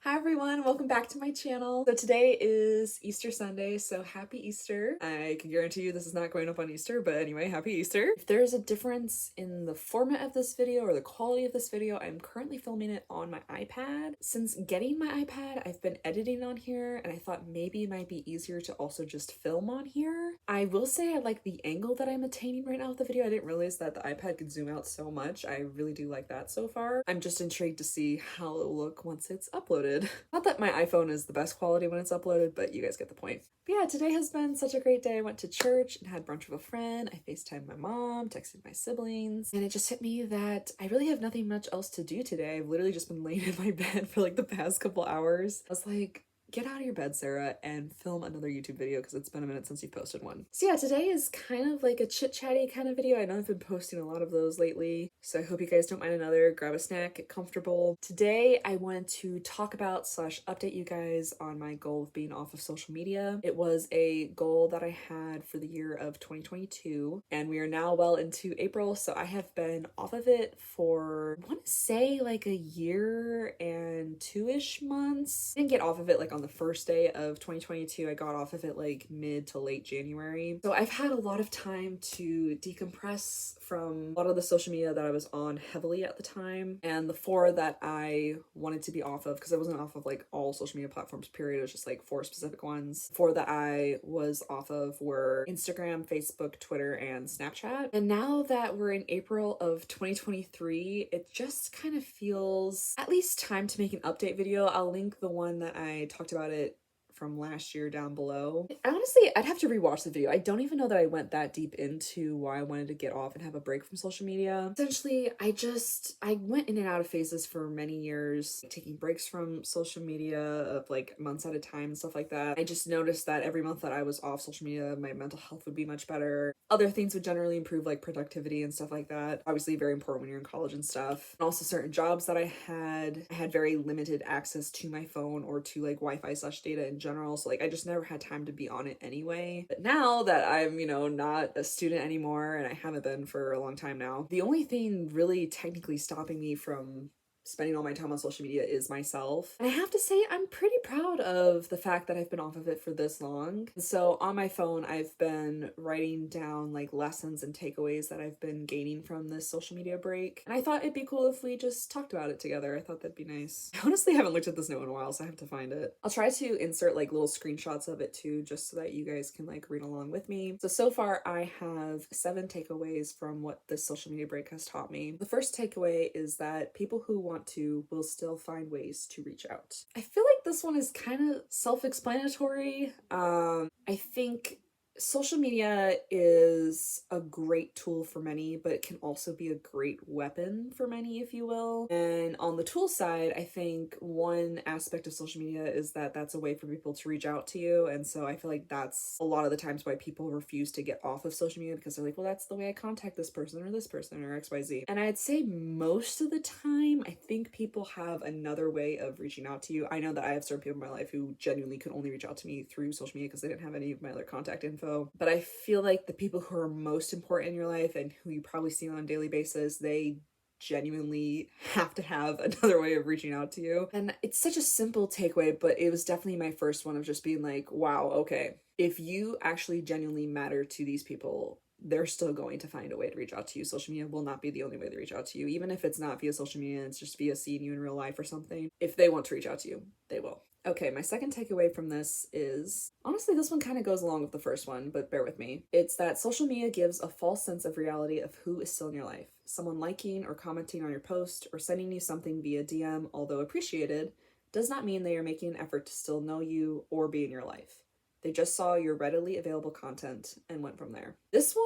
Hi everyone, welcome back to my channel. So today is Easter Sunday, so happy Easter. I can guarantee you this is not going up on Easter, but anyway, happy Easter. If there's a difference in the format of this video or the quality of this video, I'm currently filming it on my iPad. Since getting my iPad, I've been editing on here and I thought maybe it might be easier to also just film on here. I will say I like the angle that I'm attaining right now with the video. I didn't realize that the iPad could zoom out so much. I really do like that so far. I'm just intrigued to see how it'll look once it's uploaded. Not that my iPhone is the best quality when it's uploaded, but you guys get the point. But yeah, today has been such a great day. I went to church and had brunch with a friend. I FaceTimed my mom, texted my siblings, and it just hit me that I really have nothing much else to do today. I've literally just been laying in my bed for like the past couple hours. I was like, get out of your bed, Sarah, and film another YouTube video because it's been a minute since you posted one. So yeah, today is kind of like a chit-chatty kind of video. I know I've been posting a lot of those lately, so I hope you guys don't mind another. Grab a snack, get comfortable. Today, I wanted to talk about / update you guys on my goal of being off of social media. It was a goal that I had for the year of 2022, and we are now well into April, so I have been off of it for, I want to say like a year and 2-ish months. I didn't get off of it like on the first day of 2022. I got off of it like mid to late January. So I've had a lot of time to decompress from a lot of the social media that I was on heavily at the time. And the 4 that I wanted to be off of, because I wasn't off of like all social media platforms, period. It was just like 4 specific ones. 4 that I was off of were Instagram, Facebook, Twitter, and Snapchat. And now that we're in April of 2023, it just kind of feels at least time to make an update video. I'll link the one that I talked about it from last year down below. Honestly, I'd have to rewatch the video. I don't even know that I went that deep into why I wanted to get off and have a break from social media. Essentially, I went in and out of phases for many years, taking breaks from social media of like months at a time and stuff like that. I just noticed that every month that I was off social media, my mental health would be much better. Other things would generally improve, like productivity and stuff like that. Obviously very important when you're in college and stuff. And also certain jobs that I had very limited access to my phone or to like Wi-Fi / data in general, so like I just never had time to be on it anyway. But now that I'm, not a student anymore, and I haven't been for a long time now, the only thing really technically stopping me from spending all my time on social media is myself. And I have to say, I'm pretty proud of the fact that I've been off of it for this long. So on my phone, I've been writing down like lessons and takeaways that I've been gaining from this social media break. And I thought it'd be cool if we just talked about it together. I thought that'd be nice. I honestly haven't looked at this note in a while, so I have to find it. I'll try to insert like little screenshots of it too, just so that you guys can like read along with me. So far I have 7 takeaways from what this social media break has taught me. The first takeaway is that people who want to will still find ways to reach out. I feel like this one is kind of self-explanatory. I think social media is a great tool for many, but it can also be a great weapon for many, if you will. And on the tool side, I think one aspect of social media is that that's a way for people to reach out to you. And so I feel like that's a lot of the times why people refuse to get off of social media, because they're like, well, that's the way I contact this person or XYZ. And I'd say most of the time, I think people have another way of reaching out to you. I know that I have certain people in my life who genuinely could only reach out to me through social media because they didn't have any of my other contact info. But I feel like the people who are most important in your life and who you probably see on a daily basis, they genuinely have to have another way of reaching out to you. And it's such a simple takeaway, but it was definitely my first one of just being like, wow, okay, if you actually genuinely matter to these people, they're still going to find a way to reach out to you. Social media will not be the only way to reach out to you. Even if it's not via social media, it's just via seeing you in real life or something. If they want to reach out to you, they will. Okay, my second takeaway from this is, honestly, this one kind of goes along with the first one, but bear with me. It's that social media gives a false sense of reality of who is still in your life. Someone liking or commenting on your post or sending you something via DM, although appreciated, does not mean they are making an effort to still know you or be in your life. They just saw your readily available content and went from there. This one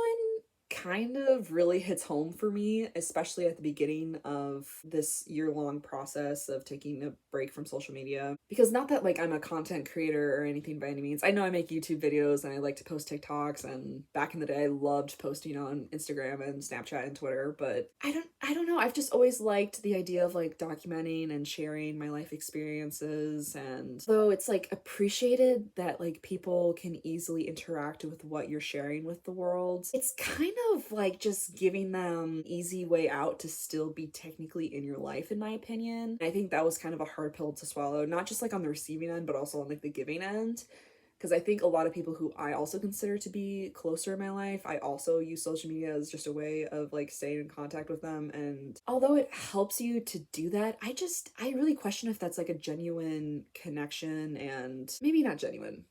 kind of really hits home for me, especially at the beginning of this year-long process of taking a break from social media. Because not that like I'm a content creator or anything by any means. I know I make YouTube videos and I like to post TikToks, and back in the day I loved posting on Instagram and Snapchat and Twitter, but I don't know. I've just always liked the idea of like documenting and sharing my life experiences, and though it's like appreciated that like people can easily interact with what you're sharing with the world, it's kind of like just giving them easy way out to still be technically in your life, in my opinion. I think that was kind of a hard pill to swallow, not just like on the receiving end, but also on like the giving end. Because I think a lot of people who I also consider to be closer in my life, I also use social media as just a way of like staying in contact with them. And although it helps you to do that, I really question if that's like a genuine connection, and maybe not genuine.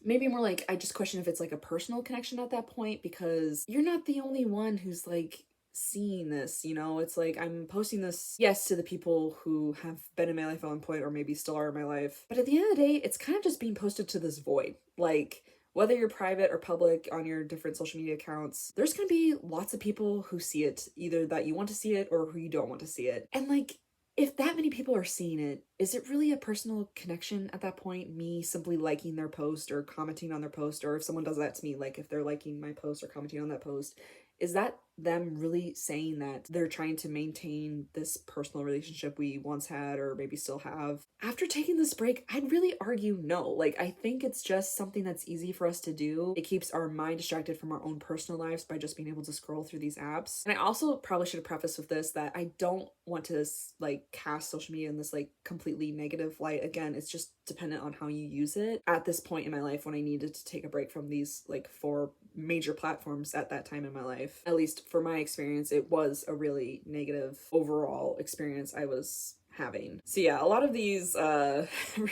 Maybe more like I just question if it's like a personal connection at that point, because you're not the only one who's like seeing this, you know? It's like I'm posting this, yes, to the people who have been in my life at one point or maybe still are in my life, but at the end of the day, it's kind of just being posted to this void. Like, whether you're private or public on your different social media accounts, there's gonna be lots of people who see it, either that you want to see it or who you don't want to see it. And like, if that many people are seeing it, is it really a personal connection at that point? Me simply liking their post or commenting on their post, or if someone does that to me, like if they're liking my post or commenting on that post, is that them really saying that they're trying to maintain this personal relationship we once had or maybe still have? After taking this break, I'd really argue no. Like, I think it's just something that's easy for us to do. It keeps our mind distracted from our own personal lives by just being able to scroll through these apps. And I also probably should have prefaced with this that I don't want to like cast social media in this like completely negative light. Again, it's just dependent on how you use it. At this point in my life, when I needed to take a break from these like 4 major platforms at that time in my life, at least for my experience, it was a really negative overall experience I was having. So yeah, a lot of these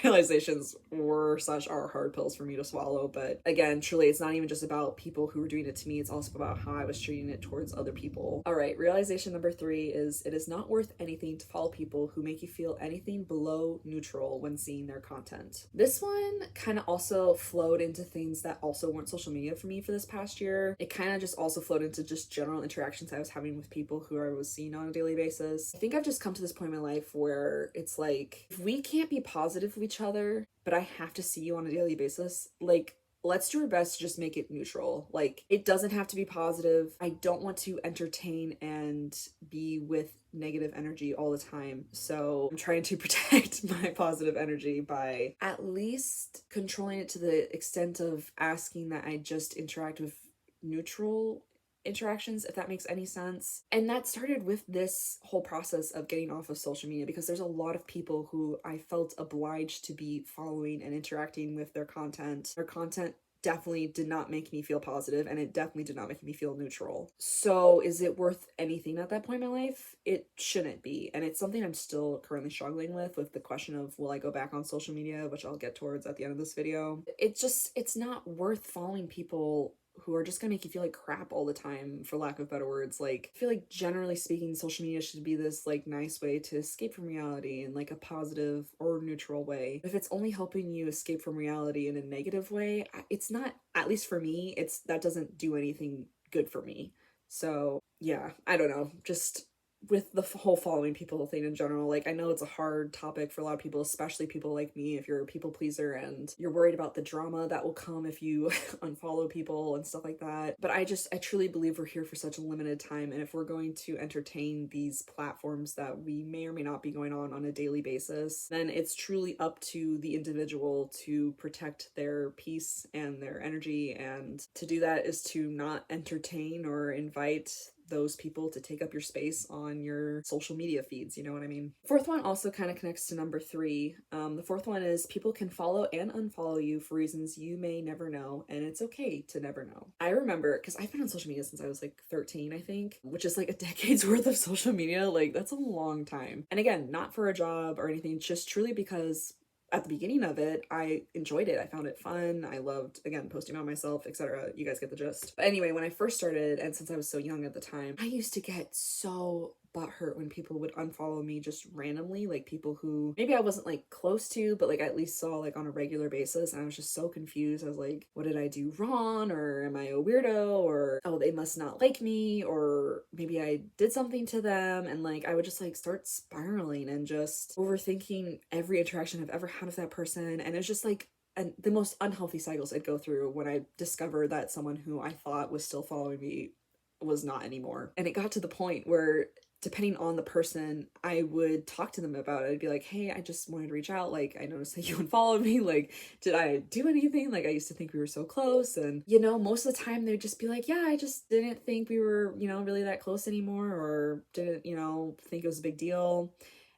realizations were such are hard pills for me to swallow, but again, truly it's not even just about people who were doing it to me, it's also about how I was treating it towards other people. All right, realization number 3 is it is not worth anything to follow people who make you feel anything below neutral when seeing their content. This one kind of also flowed into things that also weren't social media for me for this past year. It kind of just also flowed into just general interactions I was having with people who I was seeing on a daily basis. I think I've just come to this point in my life where it's like, if we can't be positive with each other, but I have to see you on a daily basis, like, let's do our best to just make it neutral. Like, it doesn't have to be positive. I don't want to entertain and be with negative energy all the time. So I'm trying to protect my positive energy by at least controlling it to the extent of asking that I just interact with neutral interactions, if that makes any sense. And that started with this whole process of getting off of social media, because there's a lot of people who I felt obliged to be following and interacting with their content. Their content definitely did not make me feel positive, and it definitely did not make me feel neutral. So is it worth anything at that point in my life? It shouldn't be. And it's something I'm still currently struggling with the question of, will I go back on social media, which I'll get towards at the end of this video. It's not worth following people who are just gonna make you feel like crap all the time, for lack of better words. Like, I feel like generally speaking, social media should be this like nice way to escape from reality in like a positive or neutral way. If it's only helping you escape from reality in a negative way, it's not, at least for me, that doesn't do anything good for me. So yeah, I don't know, just with the whole following people thing in general, like, I know it's a hard topic for a lot of people, especially people like me, if you're a people pleaser and you're worried about the drama that will come if you unfollow people and stuff like that. But I truly believe we're here for such a limited time, and if we're going to entertain these platforms that we may or may not be going on a daily basis, then it's truly up to the individual to protect their peace and their energy, and to do that is to not entertain or invite those people to take up your space on your social media feeds, you know what I mean? Fourth one also kind of connects to number 3. The fourth one is people can follow and unfollow you for reasons you may never know, and it's okay to never know. I remember, because I've been on social media since I was like 13, I think, which is like a decade's worth of social media. Like, that's a long time. And again, not for a job or anything, just truly because at the beginning of it, I enjoyed it. I found it fun. I loved, again, posting about myself, etc. You guys get the gist. But anyway, when I first started, and since I was so young at the time, I used to get so butthurt when people would unfollow me just randomly, like people who maybe I wasn't like close to, but like I at least saw like on a regular basis, and I was just so confused. I was like, what did I do wrong? Or am I a weirdo? Or, oh, they must not like me, or maybe I did something to them. And like I would just like start spiraling and just overthinking every interaction I've ever had with that person. And it's just like, and the most unhealthy cycles I'd go through when I discovered that someone who I thought was still following me was not anymore. And it got to the point where depending on the person, I would talk to them about it. I'd be like, hey, I just wanted to reach out. Like, I noticed that you unfollowed me. Like, did I do anything? Like, I used to think we were so close. And, you know, most of the time they'd just be like, yeah, I just didn't think we were, you know, really that close anymore, or didn't, you know, think it was a big deal.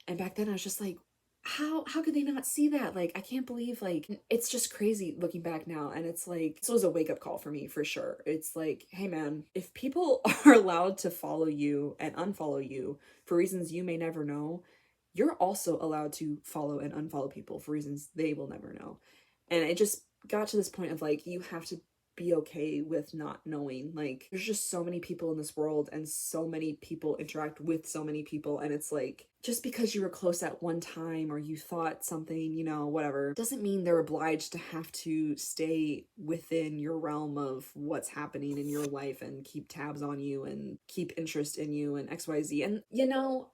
And back then I was just like, how could they not see that? Like, I can't believe, like, it's just crazy looking back now. And it's like, this was a wake-up call for me for sure. It's like, hey man, if people are allowed to follow you and unfollow you for reasons you may never know, you're also allowed to follow and unfollow people for reasons they will never know. And it just got to this point of like, you have to be okay with not knowing. Like, there's just so many people in this world, and so many people interact with so many people, and it's like, just because you were close at one time or you thought something, you know, whatever, doesn't mean they're obliged to have to stay within your realm of what's happening in your life and keep tabs on you and keep interest in you and XYZ. And, you know,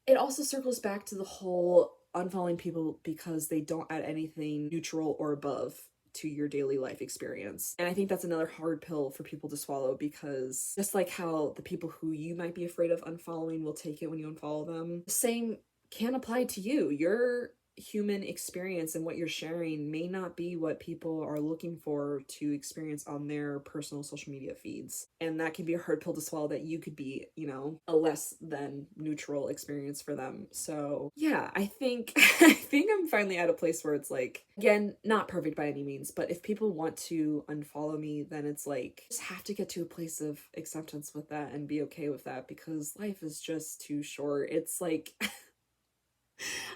it also circles back to the whole unfollowing people because they don't add anything neutral or above to your daily life experience. And I think that's another hard pill for people to swallow, because just like how the people who you might be afraid of unfollowing will take it when you unfollow them, the same can apply to you. Your human experience and what you're sharing may not be what people are looking for to experience on their personal social media feeds. And that can be a hard pill to swallow, that you could be, you know, a less than neutral experience for them. So yeah, I think I'm finally at a place where it's like, again, not perfect by any means, but if people want to unfollow me, then it's like, just have to get to a place of acceptance with that and be okay with that, because life is just too short. It's like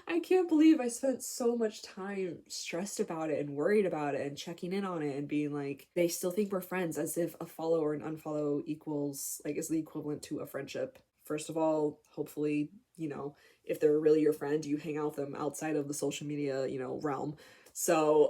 I can't believe I spent so much time stressed about it and worried about it and checking in on it and being like, they still think we're friends, as if a follow or an unfollow equals, like, is the equivalent to a friendship. First of all, hopefully, you know, if they're really your friend, you hang out with them outside of the social media, you know, realm. So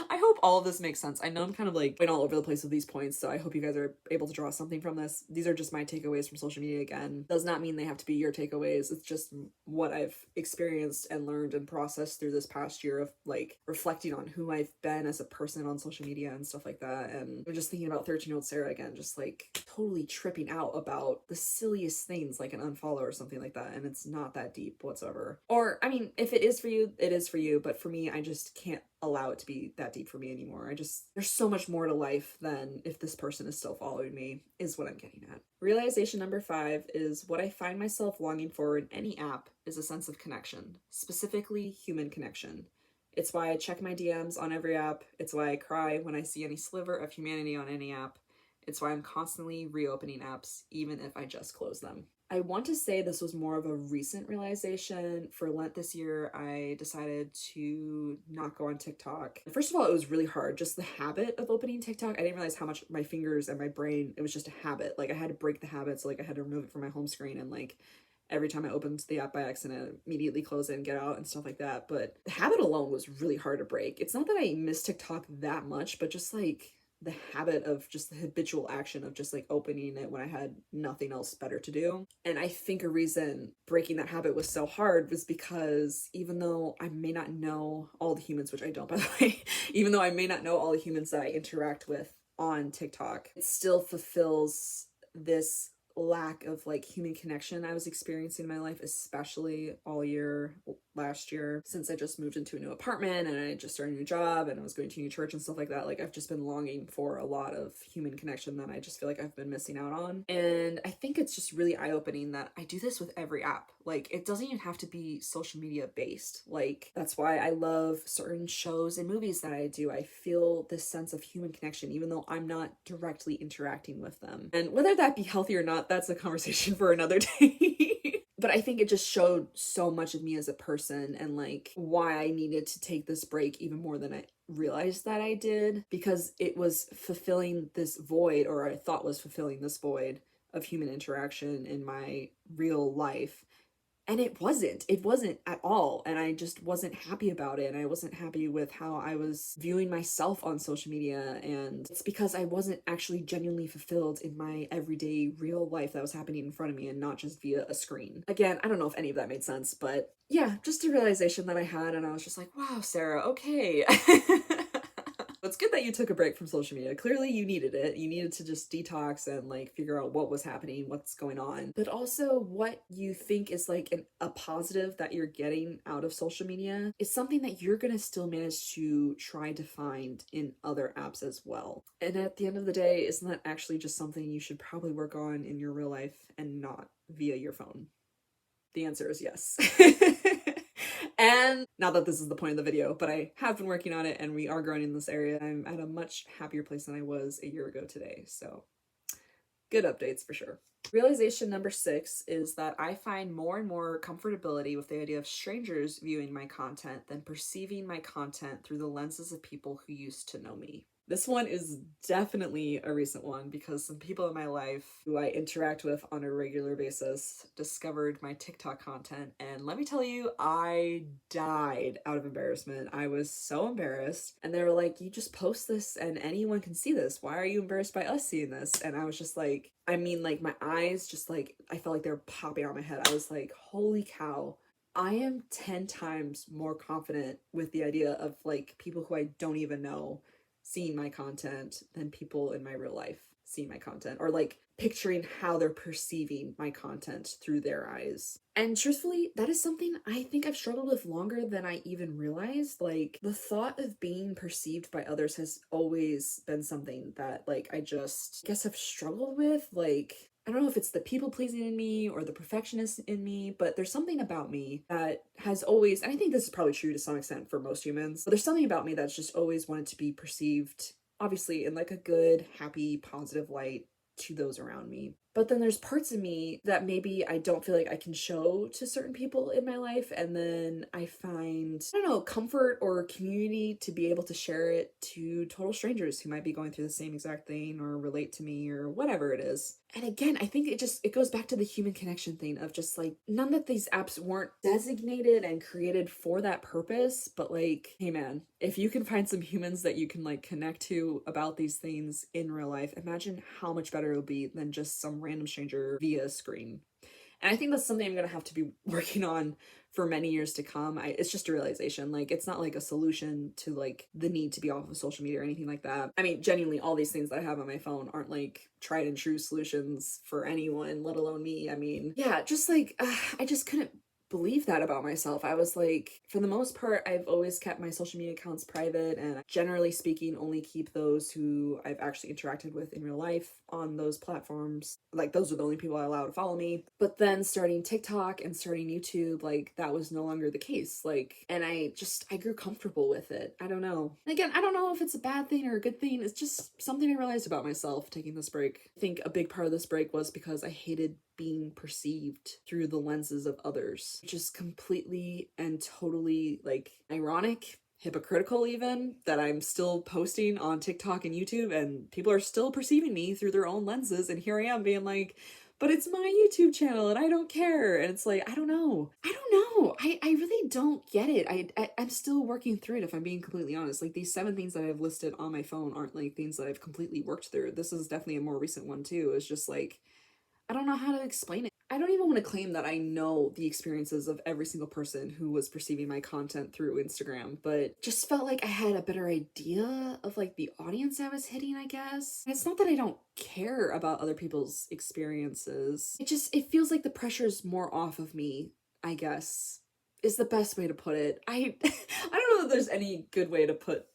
I hope all of this makes sense. I know I'm kind of like going all over the place with these points, so I hope you guys are able to draw something from this. These are just my takeaways from social media again. Does not mean they have to be your takeaways. It's just what I've experienced and learned and processed through this past year of like reflecting on who I've been as a person on social media and stuff like that. And I'm just thinking about 13-year-old Sarah again, just like totally tripping out about the silliest things like an unfollow or something like that. And it's not that deep whatsoever. Or, I mean, if it is for you, it is for you. But for me, I just can't allow it to be that deep for me anymore. There's so much more to life than if this person is still following me, is what I'm getting at. Realization number 5 is, what I find myself longing for in any app is a sense of connection, specifically human connection. It's why I check my DMs on every app. It's why I cry when I see any sliver of humanity on any app. It's why I'm constantly reopening apps, even if I just close them. I want to say this was more of a recent realization. For Lent this year, I decided to not go on TikTok. First of all, it was really hard. Just the habit of opening TikTok, I didn't realize how much my fingers and my brain, it was just a habit. Like, I had to break the habit, so like I had to remove it from my home screen, and like every time I opened the app by accident, immediately close it and get out and stuff like that. But the habit alone was really hard to break. It's not that I miss TikTok that much, but just like the habit of just the habitual action of just like opening it when I had nothing else better to do. And I think a reason breaking that habit was so hard was because even though I may not know all the humans, which I don't, by the way, even though I may not know all the humans that I interact with on TikTok, it still fulfills this lack of like human connection I was experiencing in my life, especially all year last year, since I just moved into a new apartment and I just started a new job and I was going to a new church and stuff like that. Like, I've just been longing for a lot of human connection that I just feel like I've been missing out on. And I think it's just really eye-opening that I do this with every app. Like, it doesn't even have to be social media based. Like, that's why I love certain shows and movies that I do. I feel this sense of human connection, even though I'm not directly interacting with them. And whether that be healthy or not, that's a conversation for another day. But I think it just showed so much of me as a person, and like why I needed to take this break even more than I realized that I did, because it was fulfilling this void, or I thought was fulfilling this void of human interaction in my real life. And it wasn't at all. And I just wasn't happy about it. And I wasn't happy with how I was viewing myself on social media. And it's because I wasn't actually genuinely fulfilled in my everyday real life that was happening in front of me, and not just via a screen. Again, I don't know if any of that made sense, but yeah, just a realization that I had. And I was just like, wow, Sarah, okay. It's good that you took a break from social media. Clearly you needed it. You needed to just detox and like figure out what was happening, what's going on, but also what you think is like a positive that you're getting out of social media is something that you're gonna still manage to try to find in other apps as well. And at the end of the day, isn't that actually just something you should probably work on in your real life and not via your phone? The answer is yes. And not that this is the point of the video, but I have been working on it and we are growing in this area. I'm at a much happier place than I was a year ago today. So good updates for sure. Realization number 6 is that I find more and more comfortability with the idea of strangers viewing my content than perceiving my content through the lenses of people who used to know me. This one is definitely a recent one because some people in my life who I interact with on a regular basis discovered my TikTok content, and let me tell you, I died out of embarrassment. I was so embarrassed, and they were like, you just post this and anyone can see this. Why are you embarrassed by us seeing this? And I was just like, I mean, like my eyes just like, I felt like they were popping out of my head. I was like, holy cow. I am 10 times more confident with the idea of like people who I don't even know seeing my content than people in my real life seeing my content, or like picturing how they're perceiving my content through their eyes. And truthfully, that is something I think I've struggled with longer than I even realized. Like the thought of being perceived by others has always been something that like I just guess I've struggled with. Like I don't know if it's the people pleasing in me or the perfectionist in me, but there's something about me that has always, and I think this is probably true to some extent for most humans, but there's something about me that's just always wanted to be perceived, obviously in like a good, happy, positive light to those around me. But then there's parts of me that maybe I don't feel like I can show to certain people in my life, and then I find, I don't know, comfort or community to be able to share it to total strangers who might be going through the same exact thing or relate to me or whatever it is. And again, I think it goes back to the human connection thing of just like, none that these apps weren't designated and created for that purpose, but like, hey man, if you can find some humans that you can like connect to about these things in real life, imagine how much better it'll be than just some random stranger via a screen. And I think that's something I'm gonna have to be working on for many years to come. It's just a realization. Like, it's not like a solution to like the need to be off of social media or anything like that. I mean, genuinely, all these things that I have on my phone aren't like tried and true solutions for anyone, let alone me. I mean, yeah, just like, I just couldn't believe that about myself. I was like, for the most part, I've always kept my social media accounts private, and generally speaking, only keep those who I've actually interacted with in real life on those platforms. Like, those are the only people I allow to follow me. But then starting TikTok and starting YouTube, like, that was no longer the case. Like, and I grew comfortable with it. I don't know. And again, I don't know if it's a bad thing or a good thing. It's just something I realized about myself taking this break. I think a big part of this break was because I hated being perceived through the lenses of others, which is completely and totally like ironic, hypocritical even, that I'm still posting on TikTok and YouTube and people are still perceiving me through their own lenses, and here I am being like, but it's my YouTube channel and I don't care. And it's like, I don't know. I really don't get it. I'm still working through it, if I'm being completely honest. Like, these 7 things that I've listed on my phone aren't like things that I've completely worked through. This is definitely a more recent one too. It's just like, I don't know how to explain it. I don't even want to claim that I know the experiences of every single person who was perceiving my content through Instagram, but just felt like I had a better idea of like the audience I was hitting, I guess. And it's not that I don't care about other people's experiences. It feels like the pressure's more off of me, I guess, is the best way to put it. I don't know if there's any good way to put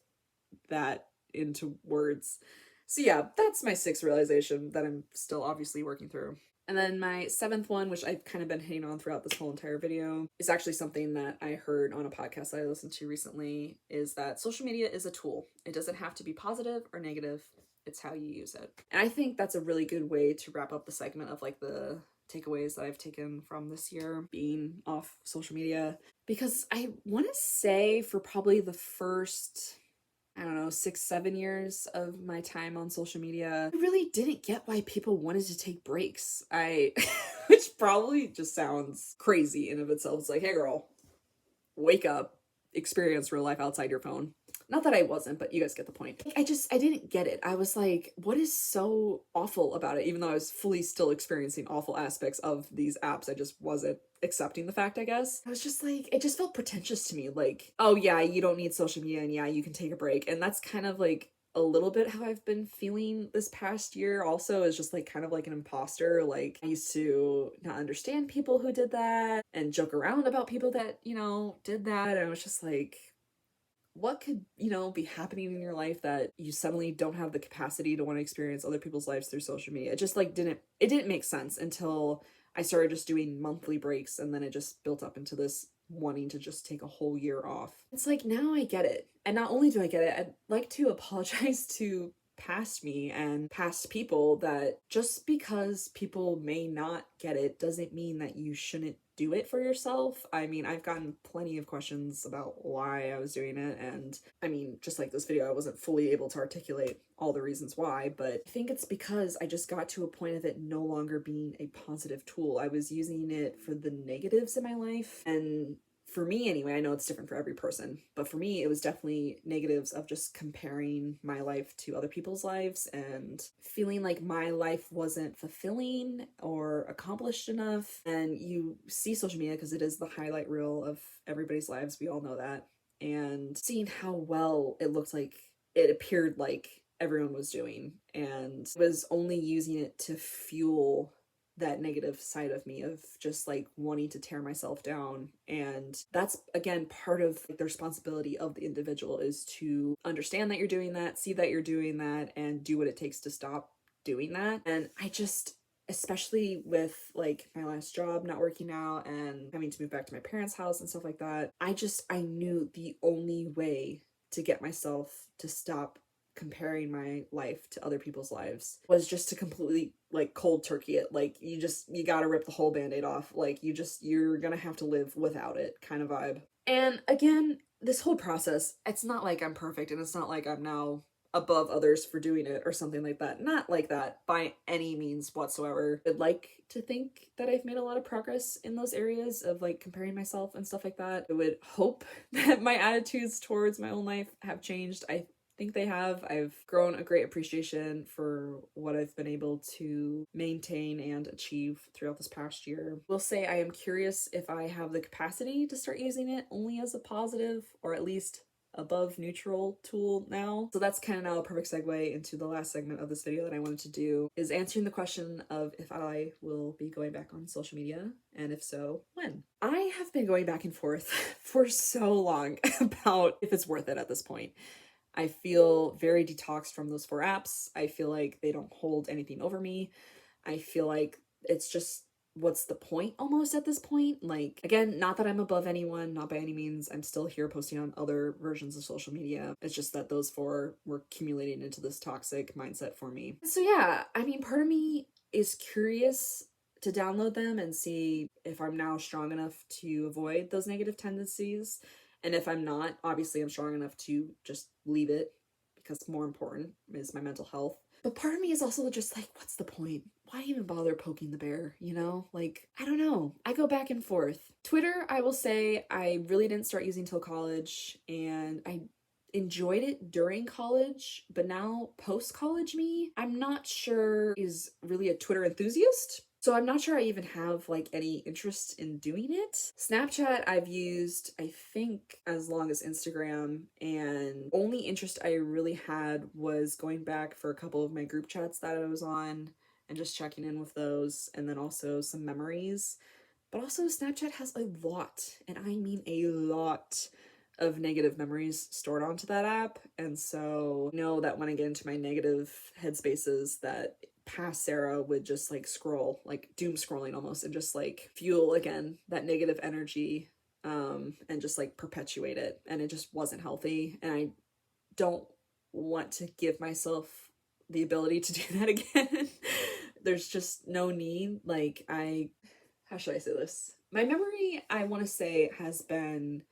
that into words. So yeah, that's my 6th realization that I'm still obviously working through. And then my 7th one, which I've kind of been hitting on throughout this whole entire video, is actually something that I heard on a podcast that I listened to recently, is that social media is a tool. It doesn't have to be positive or negative. It's how you use it. And I think that's a really good way to wrap up the segment of like the takeaways that I've taken from this year being off social media, because I want to say for probably the first, I don't know, 6-7 years of my time on social media, I really didn't get why people wanted to take breaks. Which probably just sounds crazy in of itself. It's like, hey girl, wake up, experience real life outside your phone. Not that I wasn't, but you guys get the point. Like, I didn't get it. I was like, what is so awful about it? Even though I was fully still experiencing awful aspects of these apps, I just wasn't accepting the fact, I guess. I was just like, it just felt pretentious to me. Like, oh yeah, you don't need social media, and yeah, you can take a break. And that's kind of like a little bit how I've been feeling this past year also, is just like kind of like an imposter. Like, I used to not understand people who did that and joke around about people that, you know, did that. And I was just like, what could, you know, be happening in your life that you suddenly don't have the capacity to want to experience other people's lives through social media? It just like didn't make sense until I started just doing monthly breaks, and then it just built up into this wanting to just take a whole year off. It's like, now I get it. And not only do I get it, I'd like to apologize to past me and past people that just because people may not get it doesn't mean that you shouldn't do it for yourself. I mean, I've gotten plenty of questions about why I was doing it, and I mean, just like this video, I wasn't fully able to articulate all the reasons why, but I think it's because I just got to a point of it no longer being a positive tool. I was using it for the negatives in my life, and for me anyway, I know it's different for every person, but for me, it was definitely negatives of just comparing my life to other people's lives and feeling like my life wasn't fulfilling or accomplished enough. And you see social media because it is the highlight reel of everybody's lives. We all know that. And seeing how well it looked like, it appeared like everyone was doing, and was only using it to fuel that negative side of me of just like wanting to tear myself down. And that's again part of like the responsibility of the individual, is to understand that you're doing that, see that you're doing that, and do what it takes to stop doing that. And I just, especially with like my last job not working out and having to move back to my parents' house and stuff like that, I knew the only way to get myself to stop comparing my life to other people's lives was just to completely like cold turkey it. Like, you gotta rip the whole band-aid off. Like, you're gonna have to live without it kind of vibe. And again, this whole process, it's not like I'm perfect, and it's not like I'm now above others for doing it or something like that. Not like that by any means whatsoever. I'd like to think that I've made a lot of progress in those areas of like comparing myself and stuff like that. I would hope that my attitudes towards my own life have changed. I think they have. I've grown a great appreciation for what I've been able to maintain and achieve throughout this past year. Will say I am curious if I have the capacity to start using it only as a positive, or at least above neutral tool now. So that's kind of now a perfect segue into the last segment of this video that I wanted to do, is answering the question of if I will be going back on social media, and if so, when. I have been going back and forth for so long about if it's worth it at this point. I feel very detoxed from those 4 apps. I feel like they don't hold anything over me. I feel like it's just, what's the point almost at this point? Like, again, not that I'm above anyone, not by any means. I'm still here posting on other versions of social media. It's just that those 4 were accumulating into this toxic mindset for me. So yeah, I mean, part of me is curious to download them and see if I'm now strong enough to avoid those negative tendencies. And if I'm not, obviously I'm strong enough to just leave it, because more important is my mental health. But part of me is also just like, what's the point? Why even bother poking the bear, you know? Like, I don't know. I go back and forth. Twitter, I will say, I really didn't start using till college, and I enjoyed it during college, but now post-college me, I'm not sure is really a Twitter enthusiast. So I'm not sure I even have like any interest in doing it. Snapchat I've used, I think, as long as Instagram, and only interest I really had was going back for a couple of my group chats that I was on and just checking in with those, and then also some memories. But also Snapchat has a lot, and I mean a lot, of negative memories stored onto that app. And so I know that when I get into my negative headspaces, that past Sarah would just like scroll, like doom scrolling almost, and just like fuel again that negative energy, and just like perpetuate it. And it just wasn't healthy, and I don't want to give myself the ability to do that again. There's just no need. Like, how should I say this? My memory, I want to say, has been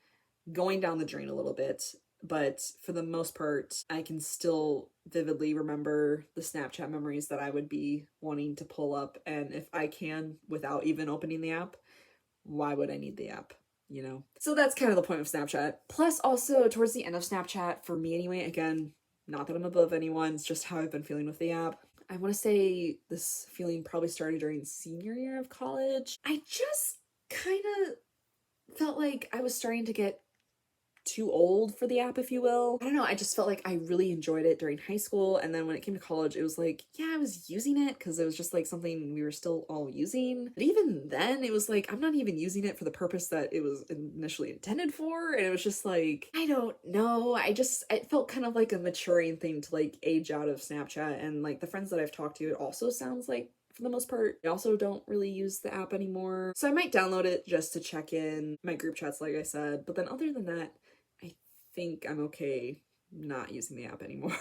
going down the drain a little bit, but for the most part, I can still vividly remember the Snapchat memories that I would be wanting to pull up. And if I can, without even opening the app, why would I need the app? you know. So that's kind of the point of Snapchat. Plus also towards the end of Snapchat, for me anyway, again, not that I'm above anyone, it's just how I've been feeling with the app. I want to say this feeling probably started during senior year of college. I just kind of felt like I was starting to get too old for the app, if you will. I don't know, I just felt like I really enjoyed it during high school, and then when it came to college, it was like, yeah, I was using it because it was just like something we were still all using. But even then, it was like, I'm not even using it for the purpose that it was initially intended for, and it was just like, I don't know, it felt kind of like a maturing thing to like age out of Snapchat, and like the friends that I've talked to, it also sounds like for the most part, I also don't really use the app anymore. So I might download it just to check in my group chats, like I said. But then other than that, I think I'm okay not using the app anymore.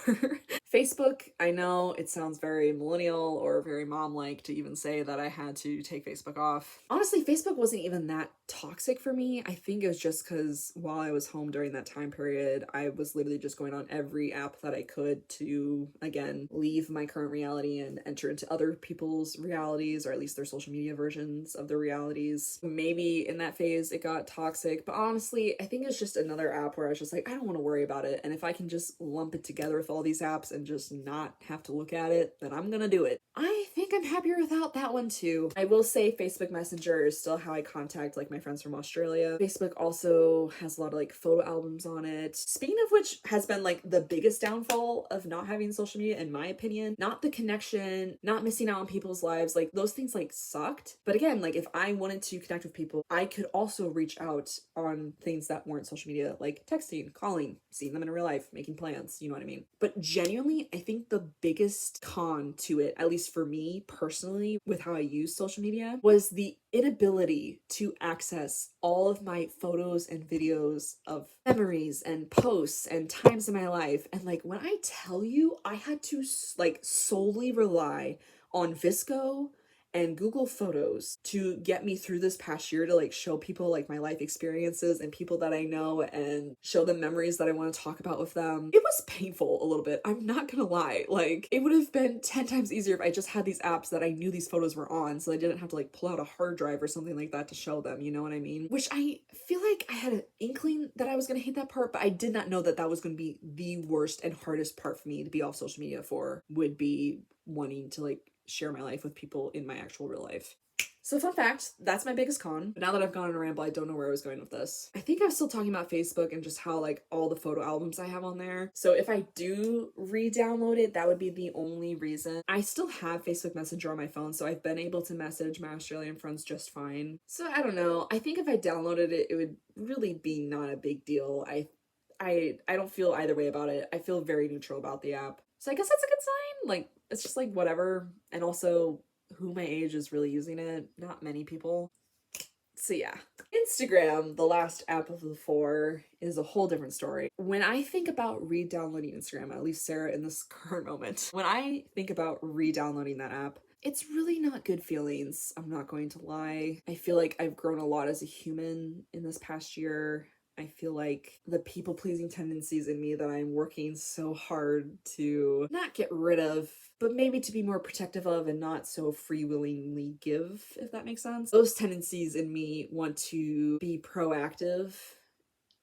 Facebook, I know it sounds very millennial or very mom-like to even say that I had to take Facebook off. Honestly, Facebook wasn't even that toxic for me. I think it was just because while I was home during that time period, I was literally just going on every app that I could to, again, leave my current reality and enter into other people's realities, or at least their social media versions of their realities. Maybe in that phase it got toxic, but honestly, I think it's just another app where I was just like, I don't want to worry about it. And if I can just lump it together with all these apps and just not have to look at it, then I'm gonna do it. I think I'm happier without that one too. I will say Facebook Messenger is still how I contact like my friends from Australia. Facebook also has a lot of like photo albums on it. Speaking of which, has been like the biggest downfall of not having social media in my opinion. Not the connection, not missing out on people's lives, like those things like sucked. But again, like if I wanted to connect with people, I could also reach out on things that weren't social media, like texting, calling, seeing them in real life, making plans, you know what I mean? But genuinely, I think the biggest con to it, at least for me personally, with how I use social media, was the inability to access all of my photos and videos of memories and posts and times in my life. And like when I tell you, I had to like solely rely on Visco and Google Photos to get me through this past year, to like show people like my life experiences and people that I know and show them memories that I want to talk about with them. It was painful a little bit, I'm not gonna lie. Like it would have been 10 times easier if I just had these apps that I knew these photos were on, so I didn't have to like pull out a hard drive or something like that to show them, you know what I mean? Which I feel like I had an inkling that I was gonna hate that part, but I did not know that that was gonna be the worst and hardest part for me to be off social media for, would be wanting to like share my life with people in my actual real life. So fun fact, that's my biggest con. But now that I've gone on a ramble, I don't know where I was going with this. I think I was still talking about Facebook and just how like all the photo albums I have on there. So if I do re-download it, that would be the only reason. I still have Facebook Messenger on my phone, so I've been able to message my Australian friends just fine. So I don't know. I think if I downloaded it, it would really be not a big deal. I don't feel either way about it. I feel very neutral about the app. So I guess that's a good sign. Like, it's just like whatever. And also, who my age is really using it? Not many people. So yeah. Instagram, the last app of the four, is a whole different story. When I think about re-downloading Instagram, at least Sarah in this current moment, when I think about re-downloading that app, it's really not good feelings. I'm not going to lie. I feel like I've grown a lot as a human in this past year. I feel like the people-pleasing tendencies in me that I'm working so hard to not get rid of, but maybe to be more protective of and not so free-willingly give, if that makes sense. Those tendencies in me want to be proactive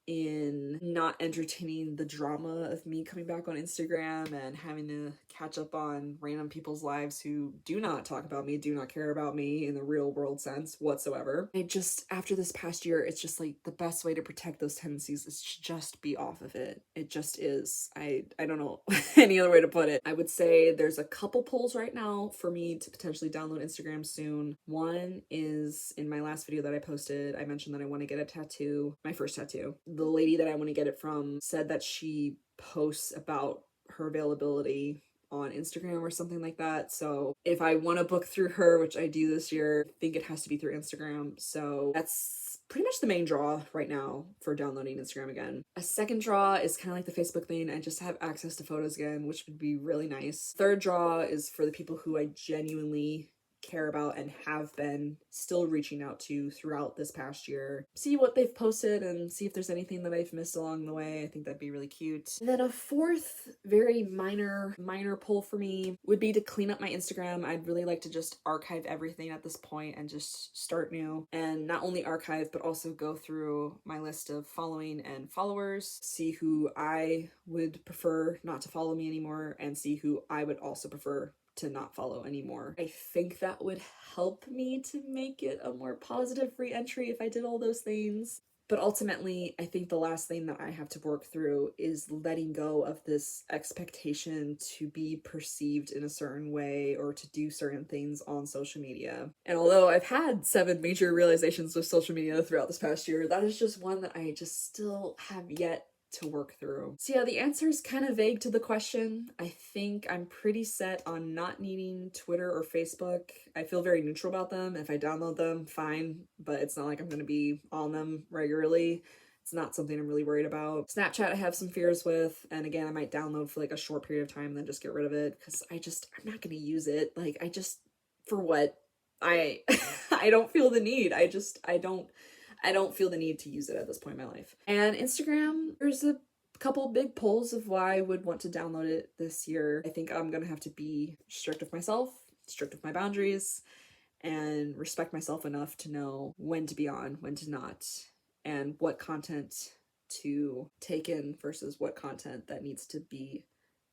in not entertaining the drama of me coming back on Instagram and having to catch up on random people's lives who do not talk about me, do not care about me in the real world sense whatsoever. I just, after this past year, it's just like the best way to protect those tendencies is to just be off of it. It just is. I don't know any other way to put it. I would say there's a couple polls right now for me to potentially download Instagram soon. One is in my last video that I posted, I mentioned that I want to get a tattoo, my first tattoo. The lady that I want to get it from said that she posts about her availability on Instagram or something like that. So if I want to book through her, which I do this year, I think it has to be through Instagram. So that's pretty much the main draw right now for downloading Instagram again. A second draw is kind of like the Facebook thing. I just have access to photos again, which would be really nice. Third draw is for the people who I genuinely care about and have been still reaching out to throughout this past year. See what they've posted and see if there's anything that I've missed along the way. I think that'd be really cute. And then a fourth very minor pull for me would be to clean up my Instagram. I'd really like to just archive everything at this point and just start new. And not only archive, but also go through my list of following and followers, see who I would prefer not to follow me anymore, and see who I would also prefer to not follow anymore. I think that would help me to make it a more positive re-entry if I did all those things. But ultimately, I think the last thing that I have to work through is letting go of this expectation to be perceived in a certain way or to do certain things on social media. And although I've had 7 major realizations with social media throughout this past year, that is just one that I just still have yet to work through. So yeah, the answer is kind of vague to the question. I think I'm pretty set on not needing Twitter or Facebook. I feel very neutral about them. If I download them, fine, but it's not like I'm going to be on them regularly. It's not something I'm really worried about. Snapchat I have some fears with, and again, I might download for like a short period of time and then just get rid of it because I'm not going to use it. Like, for what? I don't feel the need. I don't feel the need to use it at this point in my life. And Instagram, there's a couple big polls of why I would want to download it this year. I think I'm gonna have to be strict with myself, strict with my boundaries, and respect myself enough to know when to be on, when to not, and what content to take in versus what content that needs to be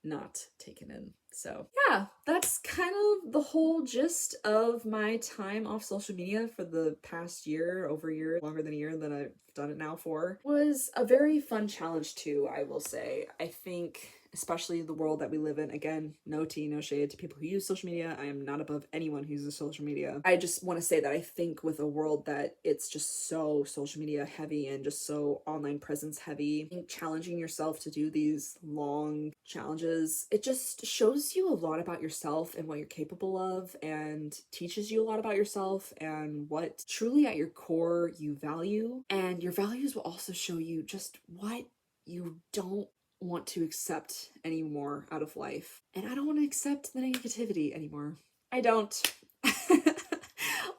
not taken in. So yeah, that's kind of the whole gist of my time off social media for the past year, over a year, longer than a year that I've done it now for. It was a very fun challenge too, I will say. I think especially the world that we live in, again, no tea, no shade to people who use social media. I am not above anyone who uses social media. I just want to say that I think with a world that it's just so social media heavy and just so online presence heavy, I think challenging yourself to do these long challenges, it just shows you a lot about yourself and what you're capable of, and teaches you a lot about yourself and what truly at your core you value. And your values will also show you just what you don't want to accept anymore out of life. And I don't want to accept the negativity anymore. I don't.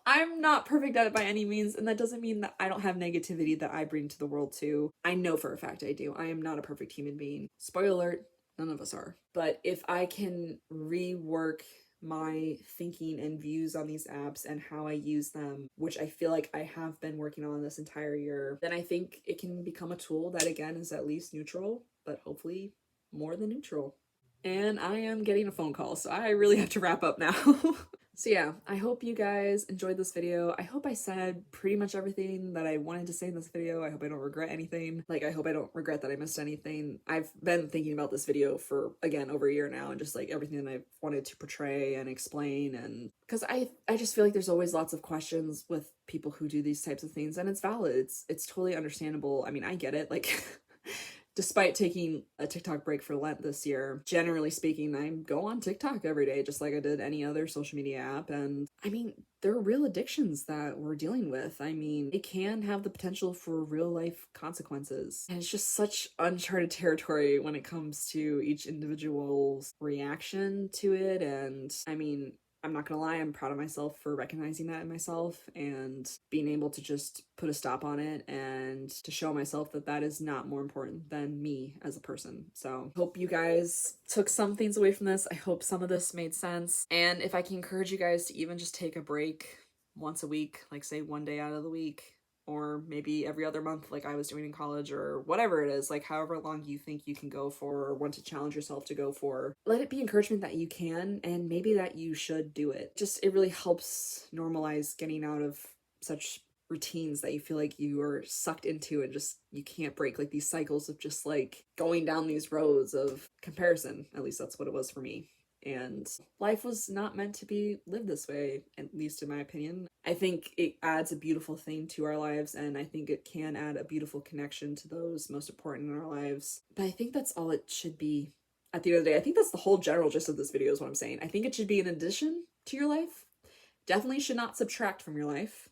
I'm not perfect at it by any means, and that doesn't mean that I don't have negativity that I bring to the world too. I know for a fact I do. I am not a perfect human being. Spoiler alert, none of us are. But if I can rework my thinking and views on these apps and how I use them, which I feel like I have been working on this entire year, then I think it can become a tool that again is at least neutral, but hopefully more than neutral. And I am getting a phone call, so I really have to wrap up now. So yeah, I hope you guys enjoyed this video. I hope I said pretty much everything that I wanted to say in this video. I hope I don't regret anything. Like, I hope I don't regret that I missed anything. I've been thinking about this video for, again, over a year now, and just like everything that I've wanted to portray and explain, and because I just feel like there's always lots of questions with people who do these types of things, and it's valid. It's totally understandable. I mean, I get it. Like, despite taking a TikTok break for Lent this year, generally speaking, I go on TikTok every day, just like I did any other social media app. And I mean, there are real addictions that we're dealing with. I mean, it can have the potential for real life consequences. And it's just such uncharted territory when it comes to each individual's reaction to it. And I mean, I'm not gonna lie, I'm proud of myself for recognizing that in myself and being able to just put a stop on it and to show myself that that is not more important than me as a person. So hope you guys took some things away from this. I hope some of this made sense. And if I can encourage you guys to even just take a break once a week, like say one day out of the week, or maybe every other month like I was doing in college, or whatever it is, like however long you think you can go for or want to challenge yourself to go for. Let it be encouragement that you can, and maybe that you should do it. Just, it really helps normalize getting out of such routines that you feel like you are sucked into and just you can't break, like these cycles of just like going down these roads of comparison. At least that's what it was for me. And life was not meant to be lived this way, at least in my opinion. I think it adds a beautiful thing to our lives, and I think it can add a beautiful connection to those most important in our lives. But I think that's all it should be at the end of the day. I think that's the whole general gist of this video is what I'm saying. I think it should be an addition to your life. Definitely should not subtract from your life.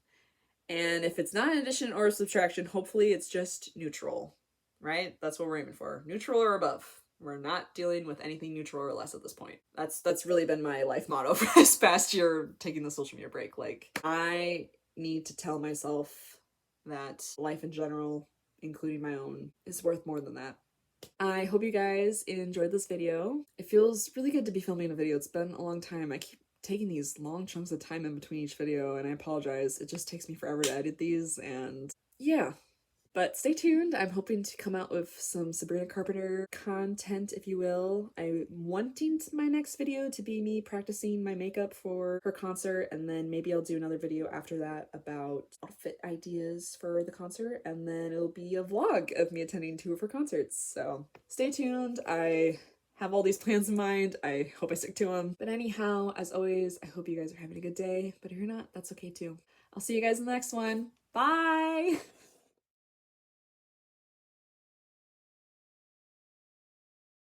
And if it's not an addition or a subtraction, hopefully it's just neutral, right? That's what we're aiming for. Neutral or above. We're not dealing with anything neutral or less at this point. That's really been my life motto for this past year, taking the social media break. Like, I need to tell myself that life in general, including my own, is worth more than that. I hope you guys enjoyed this video. It feels really good to be filming a video. It's been a long time. I keep taking these long chunks of time in between each video, and I apologize. It just takes me forever to edit these, and yeah. But stay tuned. I'm hoping to come out with some Sabrina Carpenter content, if you will. I'm wanting my next video to be me practicing my makeup for her concert, and then maybe I'll do another video after that about outfit ideas for the concert, and then it'll be a vlog of me attending 2 of her concerts. So stay tuned. I have all these plans in mind. I hope I stick to them. But anyhow, as always, I hope you guys are having a good day. But if you're not, that's okay too. I'll see you guys in the next one. Bye!